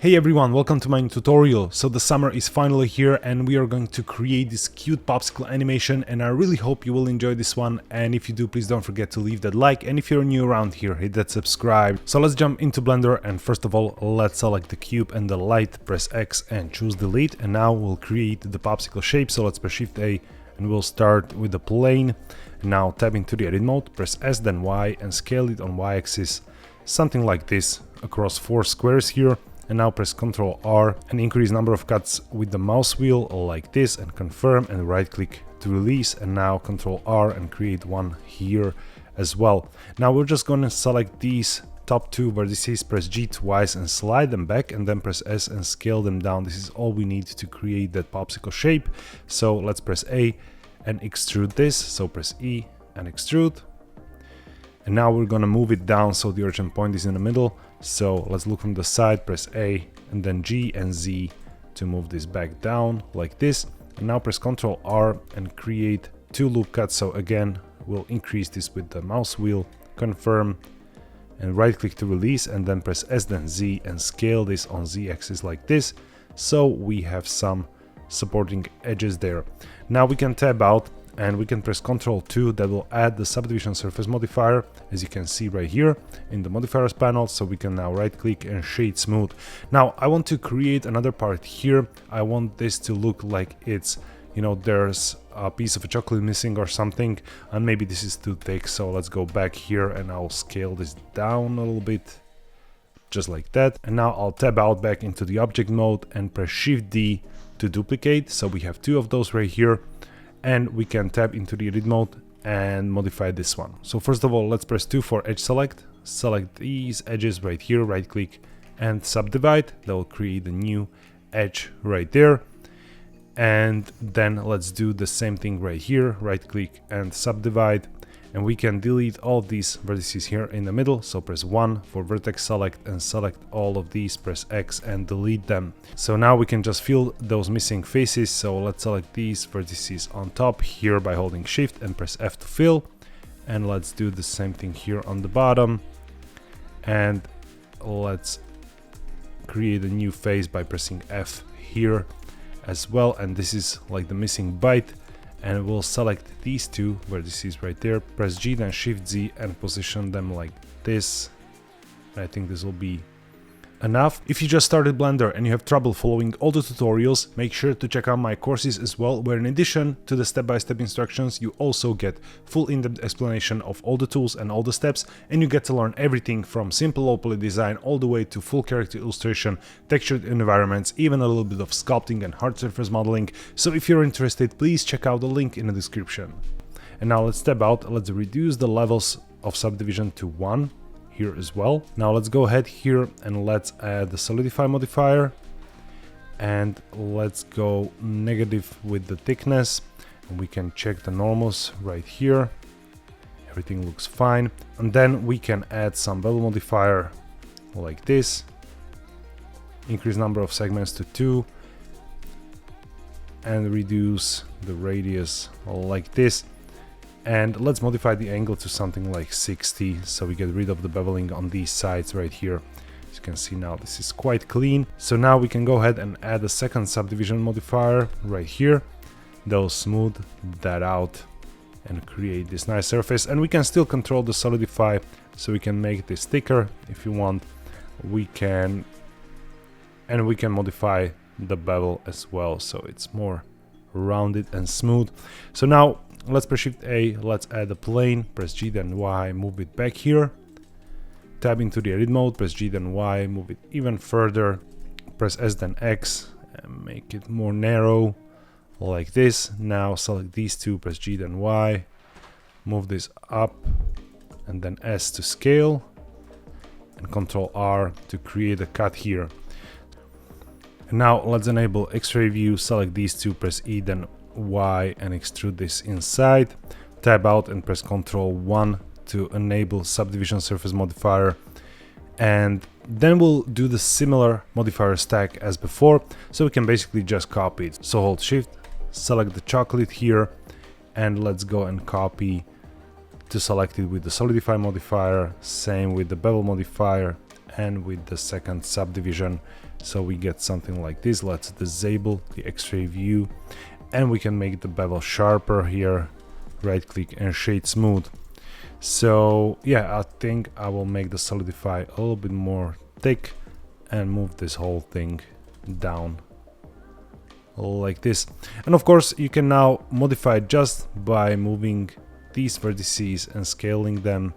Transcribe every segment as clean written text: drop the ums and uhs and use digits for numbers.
Hey everyone, welcome to my new tutorial. So the summer is finally here and we are going to create this cute popsicle animation, and I really hope you will enjoy this one. And if you do, please don't forget to leave that like, and if you're new around here, hit that subscribe. So let's jump into Blender, and first of all, let's select the cube and the light, press X and choose delete, and now we'll create the popsicle shape. So let's press Shift A and we'll start with the plane. Now tab into the edit mode, press S then Y and scale it on Y-axis, something like this, across 4 squares here. And now press Ctrl R and increase number of cuts with the mouse wheel like this, and confirm, and right click to release, and now Ctrl R and create one here as well. Now we're just going to select these top 2 vertices, press G twice and slide them back, and then press S and scale them down. This is all we need to create that popsicle shape. So let's press A and extrude this, so press E and extrude. And now we're gonna move it down so the origin point is in the middle. So let's look from the side, press A and then G and Z to move this back down like this. And now press Ctrl R and create 2 loop cuts. So again, we'll increase this with the mouse wheel, confirm, and right click to release, and then press S then Z and scale this on Z axis like this. So we have some supporting edges there. Now we can tab out and we can press Ctrl 2, that will add the subdivision surface modifier, as you can see right here in the modifiers panel. So we can now right click and shade smooth. Now I want to create another part here. I want this to look like it's, there's a piece of a chocolate missing or something, and maybe this is too thick. So let's go back here and I'll scale this down a little bit, just like that. And now I'll tab out back into the object mode and press Shift D to duplicate. So we have 2 of those right here. And we can tab into the edit mode and modify this one. So first of all, let's press 2 for edge select. Select these edges right here, right click and subdivide. That will create a new edge right there. And then let's do the same thing right here, right click and subdivide. And we can delete all of these vertices here in the middle. So press 1 for vertex select and select all of these, press X and delete them. So now we can just fill those missing faces. So let's select these vertices on top here by holding Shift and press F to fill. And let's do the same thing here on the bottom. And let's create a new face by pressing F here as well. And this is like the missing bite. And we'll select these 2 vertices right there, press G then Shift Z and position them like this. I think this will be enough. If you just started Blender and you have trouble following all the tutorials, make sure to check out my courses as well, where in addition to the step-by-step instructions, you also get full in-depth explanation of all the tools and all the steps, and you get to learn everything from simple low poly design all the way to full character illustration, textured environments, even a little bit of sculpting and hard surface modeling. So if you're interested, please check out the link in the description. And now let's step out, let's reduce the levels of subdivision to 1. Here as well. Now let's go ahead here and let's add the solidify modifier, and let's go negative with the thickness, and we can check the normals right here. Everything looks fine, and then we can add some bevel modifier like this, increase number of segments to 2 and reduce the radius like this. And let's modify the angle to something like 60, so we get rid of the beveling on these sides right here. As you can see now, this is quite clean. So now we can go ahead and add a second subdivision modifier right here. That'll smooth that out and create this nice surface. And we can still control the solidify, so we can make this thicker if you want. We can modify the bevel as well, so it's more rounded and smooth. So now let's press Shift A, let's add a plane, press G then Y, move it back here, tab into the edit mode, press G then Y, move it even further, press S then X and make it more narrow like this. Now select these 2, press G then Y, move this up, and then S to scale, and Ctrl R to create a cut here. And now let's enable X-ray view, select these 2, press E then Y and extrude this inside, tab out and press Ctrl 1 to enable subdivision surface modifier, and then we'll do the similar modifier stack as before, so we can basically just copy it. So hold Shift, select the chocolate here, and let's go and copy to select it with the solidify modifier, same with the bevel modifier, and with the second subdivision, so we get something like this. Let's disable the X-ray view, and we can make the bevel sharper here. Right click and shade smooth. So yeah, I think I will make the solidify a little bit more thick and move this whole thing down like this. And of course you can now modify it just by moving these vertices and scaling them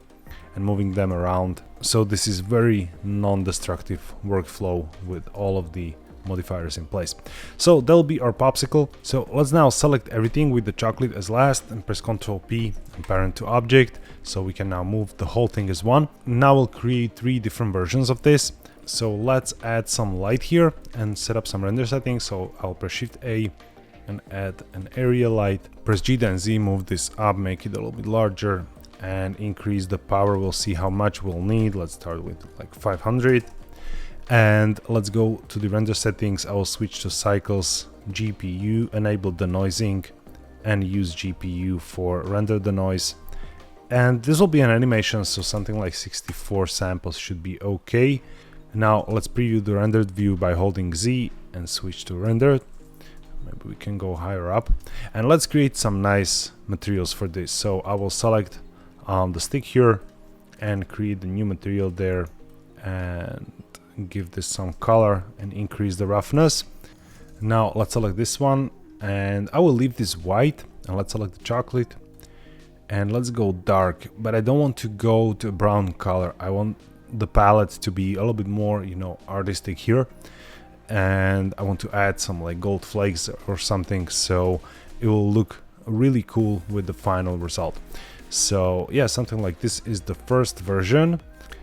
and moving them around. So this is very non-destructive workflow with all of the modifiers in place. So that'll be our popsicle. So let's now select everything with the chocolate as last and press Ctrl P and parent to object. So we can now move the whole thing as one. Now we'll create 3 different versions of this. So let's add some light here and set up some render settings. So I'll press Shift A and add an area light. Press G then Z, move this up, make it a little bit larger and increase the power. We'll see how much we'll need. Let's start with like 500. And let's go to the render settings. I will switch to cycles, GPU, enable denoising, and use GPU for render denoise. And this will be an animation, so something like 64 samples should be okay. Now let's preview the rendered view by holding Z and switch to rendered. Maybe we can go higher up. And let's create some nice materials for this. So I will select the stick here and create the new material there and give this some color and increase the roughness. Now let's select this one and I will leave this white, and let's select the chocolate and let's go dark, but I don't want to go to a brown color. I want the palette to be a little bit more, you know, artistic here, and I want to add some like gold flakes or something, so it will look really cool with the final result. So yeah, something like this is the first version.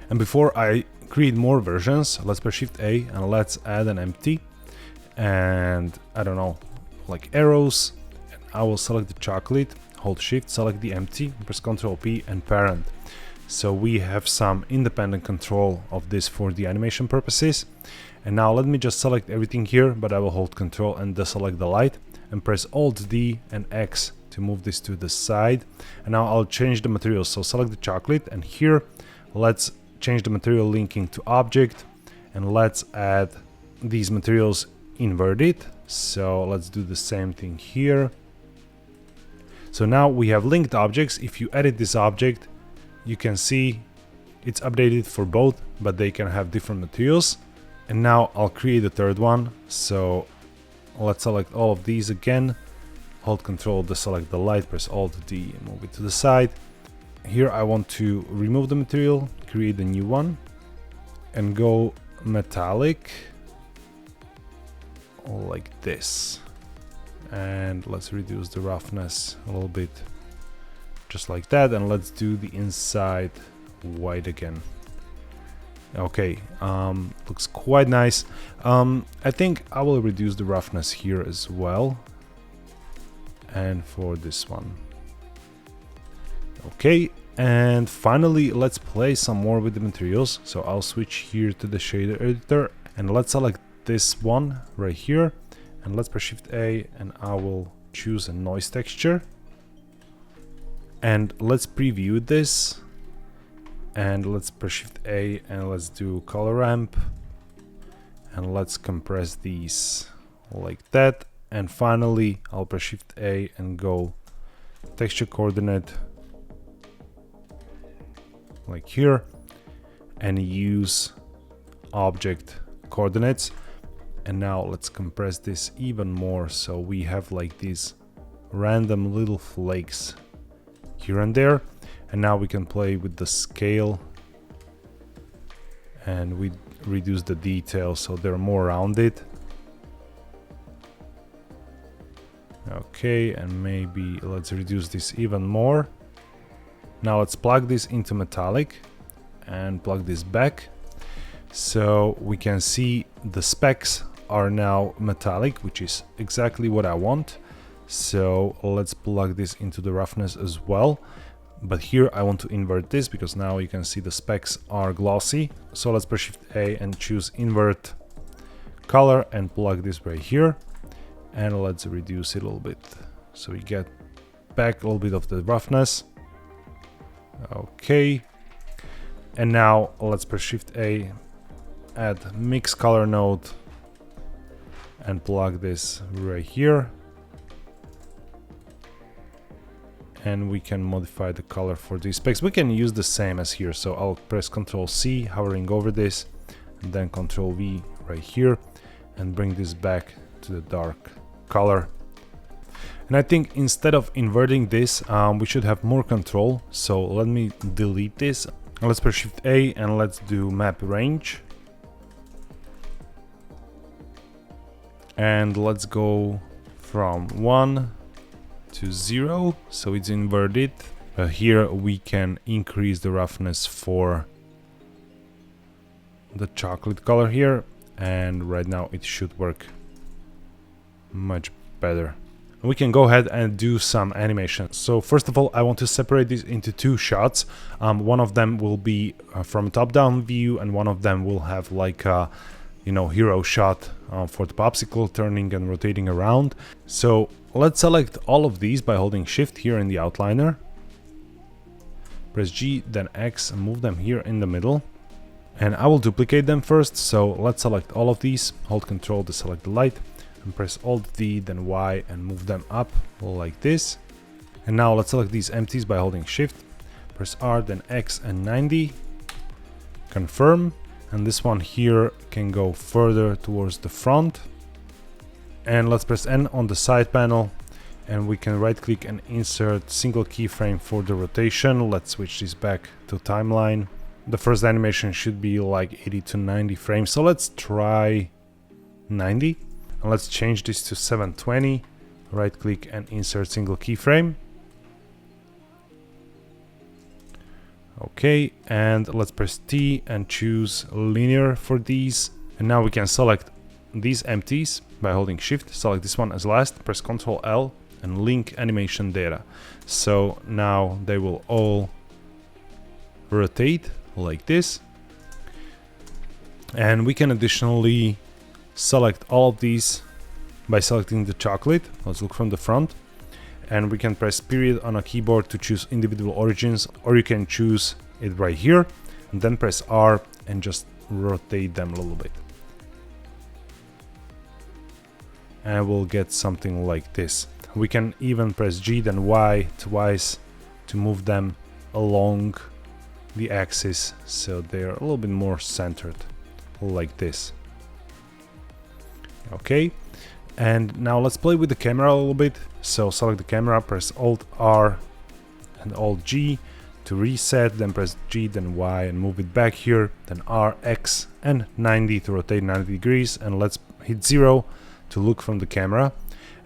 And before I create more versions, let's press Shift A and let's add an empty and I don't know, like arrows. And I will select the chocolate, hold Shift, select the empty, press Ctrl P and parent. So we have some independent control of this for the animation purposes. And now let me just select everything here, but I will hold Ctrl and deselect the light and press Alt D and X to move this to the side. And now I'll change the material. So select the chocolate and here let's change the material linking to object and let's add these materials inverted. So let's do the same thing here. So now we have linked objects. If you edit this object, you can see it's updated for both, but they can have different materials. And now I'll create a third one. So let's select all of these again, hold Ctrl, deselect the light, press Alt D and move it to the side. Here I want to remove the material, create a new one and go metallic like this. And let's reduce the roughness a little bit, just like that. And let's do the inside white again. Okay, looks quite nice. I think I will reduce the roughness here as well. And for this one. Okay, and finally let's play some more with the materials. So I'll switch here to the shader editor and let's select this one right here and let's press Shift A and I will choose a noise texture and let's preview this and let's press Shift A and let's do color ramp and let's compress these like that. And finally I'll press Shift A and go texture coordinate like here and use object coordinates. And now let's compress this even more, so we have like these random little flakes here and there. And now we can play with the scale and we reduce the detail so they're more rounded. Okay, and maybe let's reduce this even more. Now let's plug this into metallic and plug this back. So we can see the specs are now metallic, which is exactly what I want. So let's plug this into the roughness as well. But here I want to invert this because now you can see the specs are glossy. So let's press Shift A and choose invert color and plug this right here. And let's reduce it a little bit. So we get back a little bit of the roughness. Okay. And now let's press Shift A add mix color node and plug this right here. And we can modify the color for these specs. We can use the same as here. So I'll press Ctrl C, hovering over this, and then Ctrl V right here, and bring this back to the dark color. And I think instead of inverting this, we should have more control. So let me delete this. Let's press Shift A and let's do map range. And let's go from 1 to 0, so it's inverted. Here we can increase the roughness for the chocolate color here, and right now it should work much better. We can go ahead and do some animation. So first of all, I want to separate this into two shots. One of them will be from a top-down view, and one of them will have like a hero shot for the popsicle turning and rotating around. So let's select all of these by holding Shift here in the outliner. Press G, then X, and move them here in the middle. And I will duplicate them first. So let's select all of these, hold Control to select the light, and press Alt D, then Y, and move them up like this. And now let's select these empties by holding Shift, press R, then X and 90, confirm. And this one here can go further towards the front. And let's press N on the side panel, and we can right click and insert single keyframe for the rotation. Let's switch this back to timeline. The first animation should be like 80 to 90 frames. So let's try 90, and let's change this to 720. Right click and insert single keyframe. Okay, and let's press T and choose linear for these. And now we can select these empties by holding Shift, select this one as last, press Ctrl L and link animation data. So now they will all rotate like this. And we can additionally select all of these by selecting the chocolate. Let's look from the front. And we can press period on a keyboard to choose individual origins, or you can choose it right here and then press R and just rotate them a little bit. And we'll get something like this. We can even press G then Y twice to move them along the axis so they're a little bit more centered, like this. Okay, and now let's play with the camera a little bit. So select the camera, press Alt R and Alt G to reset, then press G then Y and move it back here, then R, X and 90 to rotate 90 degrees, and let's hit 0 to look from the camera.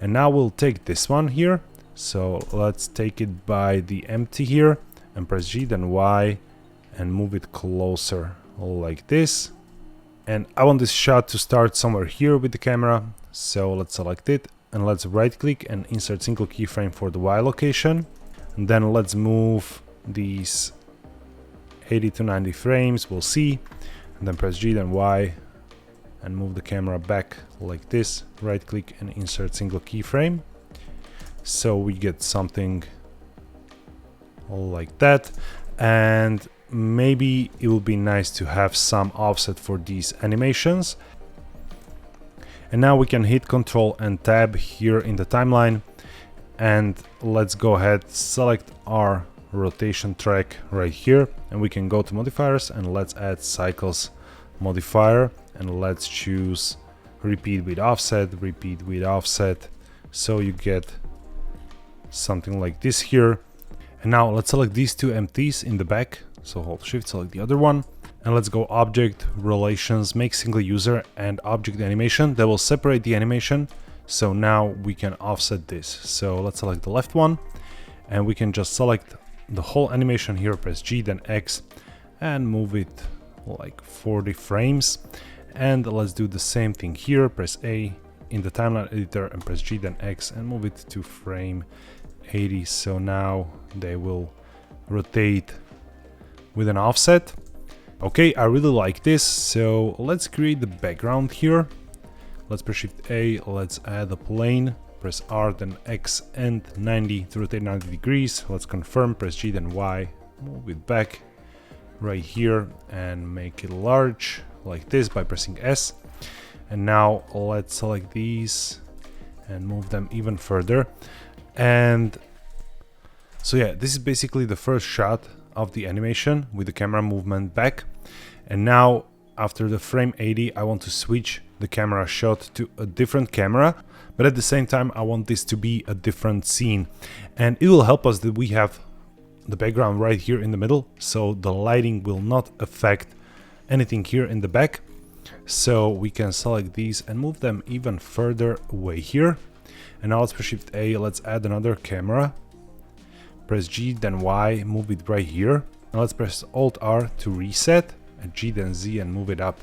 And now we'll take this one here, so let's take it by the empty here and press G then Y and move it closer like this. And I want this shot to start somewhere here with the camera, so let's select it and let's right click and insert single keyframe for the Y location. And then let's move these 80 to 90 frames, we'll see, and then press G then Y and move the camera back like this, right click and insert single keyframe. So we get something like that. And maybe it would be nice to have some offset for these animations. And now we can hit Ctrl and Tab here in the timeline, and let's go ahead, select our rotation track right here, and we can go to modifiers and let's add cycles modifier, and let's choose repeat with offset, so you get something like this here. And now let's select these two empties in the back, so hold Shift, select the other one, and let's go object, relations, make single user and object animation. That will separate the animation, so now we can offset this. So let's select the left one, and we can just select the whole animation here, press G then X and move it like 40 frames. And let's do the same thing here, press A in the timeline editor and press G then X and move it to frame 80. So now they will rotate with an offset. Okay, I really like this, so let's create the background here. Let's press Shift A, let's add a plane, press R then X and 90 to rotate 90 degrees. Let's confirm, press G then Y, move it back right here and make it large like this by pressing S. And now let's select these and move them even further. And so yeah, this is basically the first shot of the animation with the camera movement back. And now after the frame 80, I want to switch the camera shot to a different camera, but at the same time I want this to be a different scene. And it will help us that we have the background right here in the middle, so the lighting will not affect anything here in the back. So we can select these and move them even further away here. And now let's press Shift A, let's add another camera. Press G, then Y, move it right here. Now let's press Alt R to reset, and G then Z and move it up.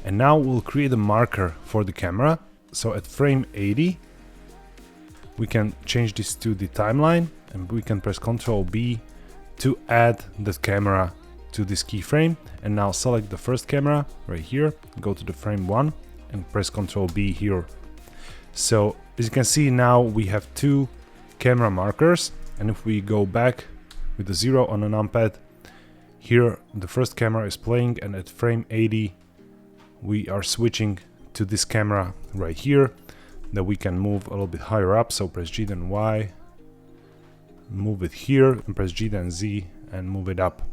And now we'll create a marker for the camera. So at frame 80, we can change this to the timeline, and we can press Ctrl B to add the camera to this keyframe. And now select the first camera right here, go to the frame 1 and press Ctrl B here. So as you can see, now we have two camera markers. And if we go back with the 0 on the numpad, here the first camera is playing, and at frame 80 we are switching to this camera right here that we can move a little bit higher up. So press G then Y, move it here, and press G then Z and move it up.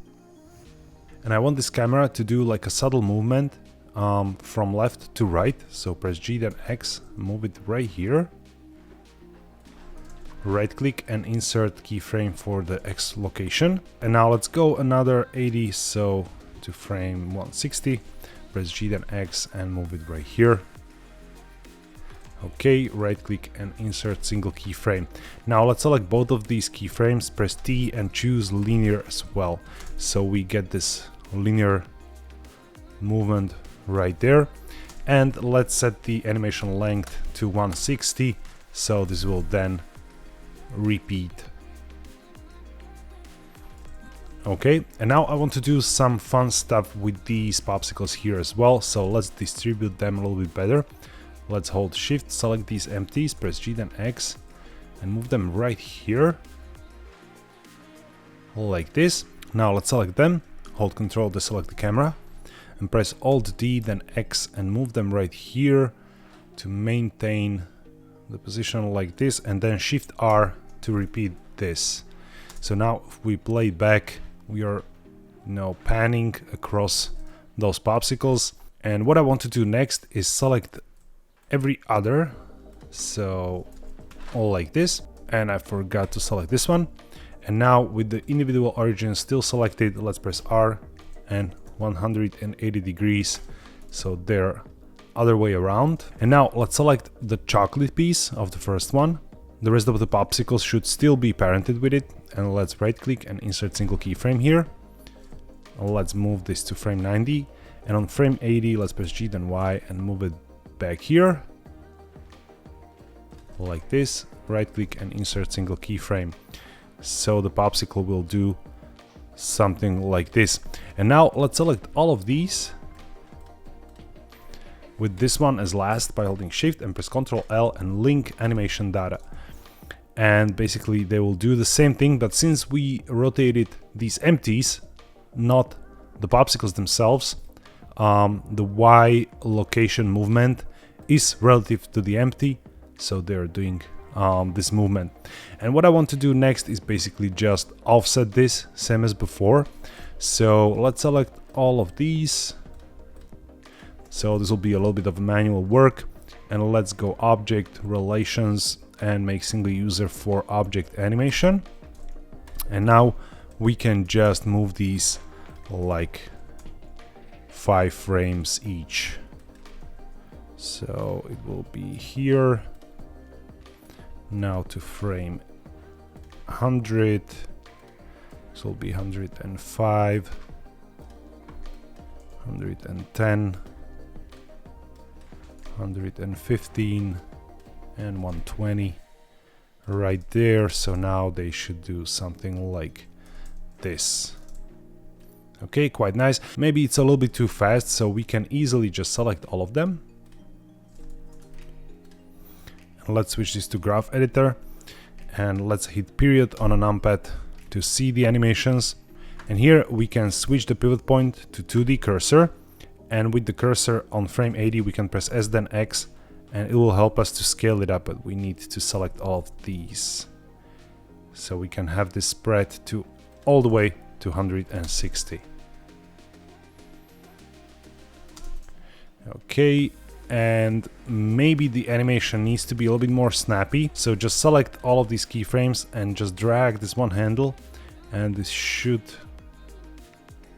And I want this camera to do like a subtle movement from left to right. So press G then X, move it right here. Right click and insert keyframe for the X location. And now let's go another 80, so to frame 160, press G then X and move it right here. Okay, right click and insert single keyframe. Now let's select both of these keyframes, press T and choose linear as well. So we get this linear movement right there. And let's set the animation length to 160, so this will then repeat. Okay, and now I want to do some fun stuff with these popsicles here as well, so let's distribute them a little bit better. Let's hold Shift, select these empties, press G then X and move them right here like this. Now let's select them, hold Ctrl to select the camera and press Alt D then X and move them right here to maintain the position like this, and then Shift R to repeat this. So now if we play back, we are panning across those popsicles. And what I want to do next is select every other, so all like this, and I forgot to select this one. And now with the individual origin still selected, let's press R and 180 degrees, so they're other way around. And now let's select the chocolate piece of the first one. The rest of the popsicles should still be parented with it, and let's right click and insert single keyframe here. Let's move this to frame 90, and on frame 80 let's press G then Y and move it back here like this. Right click and insert single keyframe, so the popsicle will do something like this. And now let's select all of these with this one as last by holding Shift and press Ctrl L and link animation data. And basically they will do the same thing, but since we rotated these empties, not the popsicles themselves, the Y location movement is relative to the empty, so they're doing this movement. And what I want to do next is basically just offset this same as before. So let's select all of these. So this will be a little bit of manual work, and let's go object relations and make single user for object animation. And now we can just move these like 5 frames each. So it will be here. Now to frame 100, this will be 105, 110, 115 and 120 right there. So now they should do something like this. Okay, quite nice. Maybe it's a little bit too fast, so we can easily just select all of them. And let's switch this to graph editor, and let's hit period on a numpad to see the animations. And here we can switch the pivot point to 2D cursor, and with the cursor on frame 80 we can press S then X, and it will help us to scale it up, but we need to select all of these. So we can have this spread to all the way to 160. Okay, and maybe the animation needs to be a little bit more snappy, so just select all of these keyframes and just drag this one handle, and this should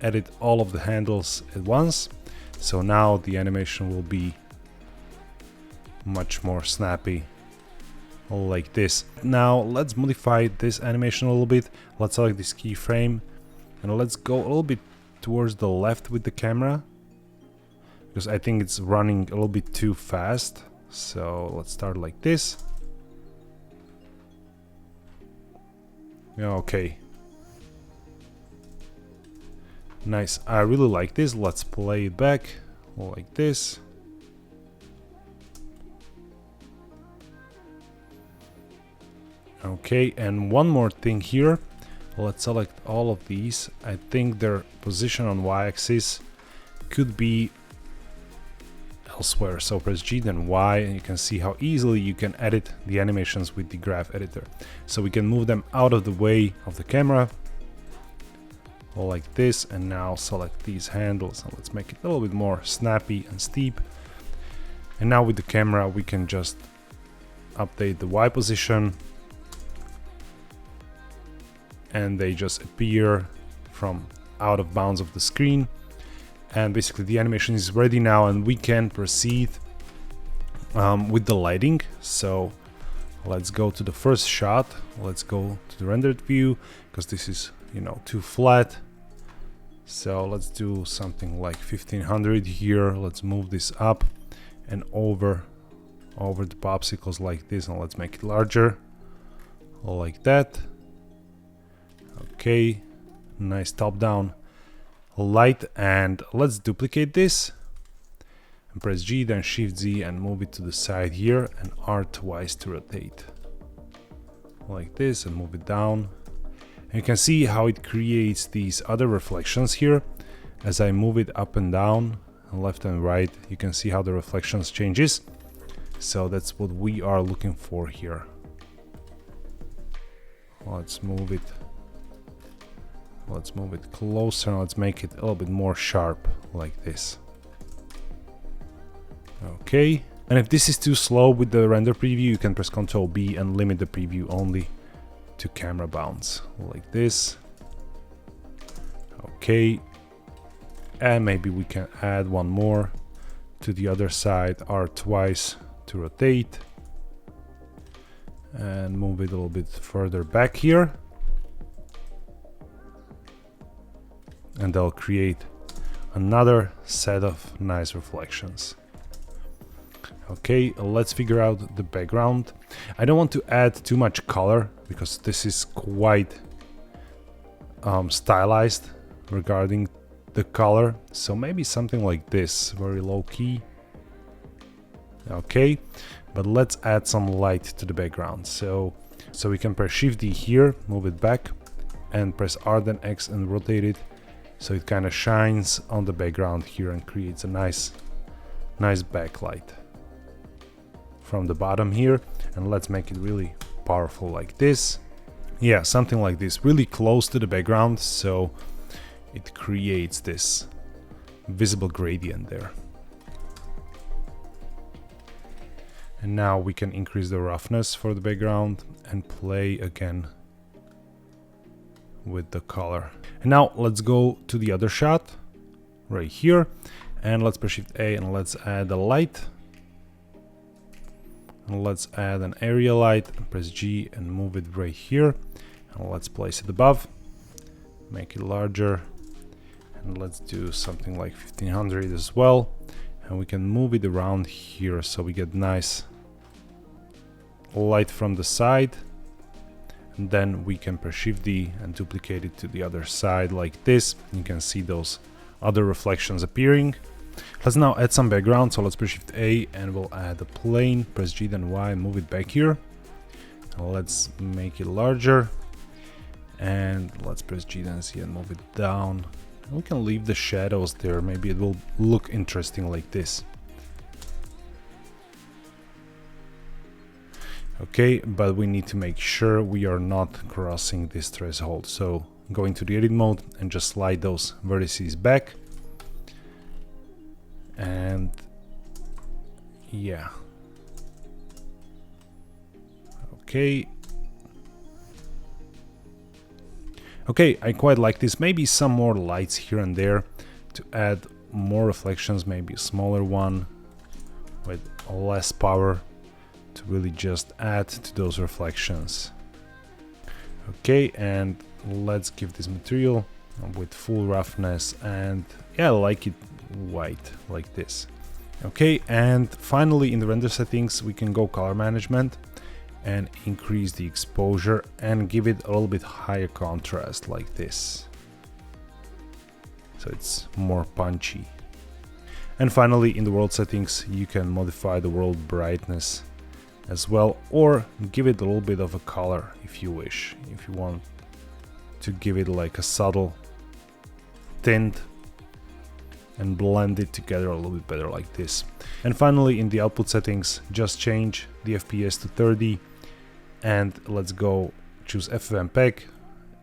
edit all of the handles at once. So now the animation will be much more snappy, like this. Now let's modify this animation a little bit. Let's select this keyframe and let's go a little bit towards the left with the camera, because I think it's running a little bit too fast. So let's start like this. Yeah, okay. Nice, I really like this. Let's play it back like this. Okay, and one more thing here. Let's select all of these. I think their position on y-axis could be elsewhere. So press G then Y, and you can see how easily you can edit the animations with the graph editor. So we can move them out of the way of the camera, like this, and now select these handles and let's make it a little bit more snappy and steep. And now with the camera we can just update the Y position, and they just appear from out of bounds of the screen. And basically the animation is ready now, and we can proceed with the lighting. So let's go to the first shot. Let's go to the rendered view, because this is, you know, too flat. So let's do something like 1500 here. Let's move this up and over the popsicles like this, and let's make it larger, like that. Okay, nice top down light, and let's duplicate this and press G then Shift Z and move it to the side here, and R twice to rotate like this and move it down. And you can see how it creates these other reflections here. As I move it up and down and left and right, you can see how the reflections changes. So that's what we are looking for here. Let's move it closer, and let's make it a little bit more sharp like this. Okay, and if this is too slow with the render preview, you can press Ctrl B and limit the preview only to camera bounds like this. Okay, and maybe we can add one more to the other side, R twice to rotate, and move it a little bit further back here. And they'll create another set of nice reflections. Okay, let's figure out the background. I don't want to add too much color, because this is quite stylized regarding the color. So maybe something like this, very low key. Okay, but let's add some light to the background. So we can press Shift D here, move it back, and press R then X and rotate it, so it kind of shines on the background here and creates a nice backlight from the bottom here. And let's make it really powerful like this. Yeah, something like this, really close to the background, so it creates this visible gradient there. And now we can increase the roughness for the background and play again with the color. And now let's go to the other shot right here, and let's press Shift A and let's add a light, and let's add an area light and press G and move it right here, and let's place it above, make it larger, and let's do something like 1500 as well, and we can move it around here so we get nice light from the side. And then we can press Shift D and duplicate it to the other side like this. You can see those other reflections appearing. Let's now add some background. So let's press Shift A and we'll add a plane. Press G then Y and move it back here. And let's make it larger. And let's press G and C and move it down. We can leave the shadows there, maybe it will look interesting like this. Okay, but we need to make sure we are not crossing this threshold. So go into the edit mode and just slide those vertices back. And yeah. Okay. Okay, I quite like this. Maybe some more lights here and there to add more reflections, maybe a smaller one with less power to really just add to those reflections. Okay, and let's give this material with full roughness, and yeah, I like it white like this. Okay, and finally in the render settings we can go color management and increase the exposure and give it a little bit higher contrast like this, so it's more punchy. And finally in the world settings you can modify the world brightness as well, or give it a little bit of a color if you wish, if you want to give it like a subtle tint and blend it together a little bit better like this. And finally in the output settings just change the FPS to 30 and let's go choose FFmpeg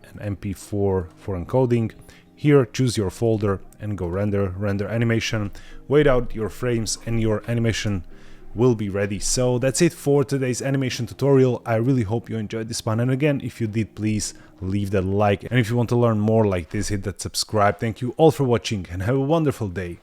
and MP4 for encoding. Here choose your folder and go render animation, wait out your frames and your animation will be ready. So that's it for today's animation tutorial. I really hope you enjoyed this one, and again, if you did, please leave that like, and if you want to learn more like this, hit that subscribe. Thank you all for watching and have a wonderful day.